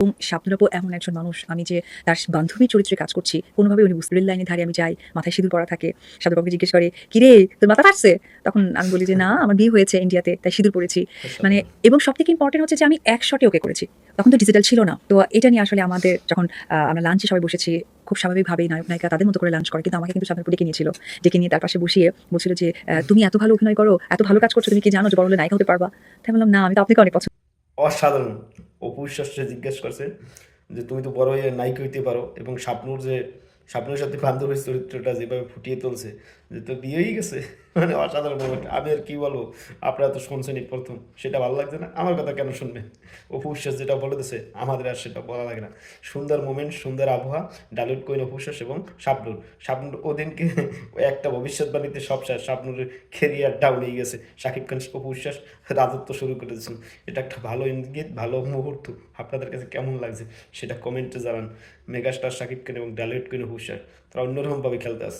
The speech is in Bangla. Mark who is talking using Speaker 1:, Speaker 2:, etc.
Speaker 1: এবং শাবনূর আপু এমন একজন মানুষ, আমি যে তার বান্ধবীর চরিত্রে কাজ করছি, কোনোভাবে উনি বুঝতে লাইনের ধারে আমি যাই, মাথায় সিঁদুর পরা থাকে। শাবনূর আপুকে জিজ্ঞেস করে, "কিরে তোর মাথা ফাটছে?" তখন আমি বলি যে, "না, আমার বিয়ে হয়েছে ইন্ডিয়াতে, তাই সিঁদুর পড়েছি।" মানে
Speaker 2: অসাধারণ।
Speaker 1: এবং সবথেকে ইম্পোর্টেন্ট হচ্ছে যে আমি এক শটে ওকে করেছি। তখন তো ডিজিটাল ছিল না। তো এটা নিয়ে আসলে আমাদের যখন আমরা লাঞ্চে সবাই বসেছি, খুব স্বাভাবিকভাবেই নায়ক-নায়িকা তাদের মতো করে লাঞ্চ করে। কিন্তু আমাকে কিন্তু শাবনূর আপু ডেকে নিয়েছিল। ডেকে নিয়ে তার পাশে বসিয়ে বলছিল যে, "তুমি এত ভালো অভিনয় করো, এত ভালো কাজ করছো, তুমি কি জানো যে বড় হলে নায়িকা হতে পারবা?" তাই আমি বললাম, "না, আমি তো আপনাকে অনেক পছন্দ।"
Speaker 2: অসাধারণ। অপু বিশ্বাসকে জিজ্ঞেস করছে যে তুমি তো বড় হয়ে নায়িকা হইতে পারো, এবং শাবনূরের সাথে বান্ধবীর চরিত্রটা যেভাবে ফুটিয়ে তুলছে যে তো বিয়েই গেছে, মানে অসাধারণ মোমেন্ট। আমি আর কি বলবো, আপনারা তো শুনছেনই প্রথম, সেটা ভালো লাগছে না, আমার কথা কেন শুনবেন? অপু বিশ্বাস যেটা বলে দিছে আমাদের আর সেটা বলা লাগে না। সুন্দর মোমেন্ট, সুন্দর আবহাওয়া, ডায়লগ কুইন অপু বিশ্বাস এবং শাবনূর ওদিনকে একটা ভবিষ্যৎবাণীতে সব শেষ। শাবনূরের কেরিয়ার ডাউন হয়ে গেছে, শাকিব খান অপু বিশ্বাস রাজত্ব শুরু করে দিয়েছেন। এটা একটা ভালো ইঙ্গিত, ভালো মুহূর্ত। আপনাদের কাছে কেমন লাগছে সেটা কমেন্টে জানান। মেগাস্টার শাকিব খান এবং ডালিউড কুইন হুশার তারা অন্যরকমভাবে খেলতে আসছে।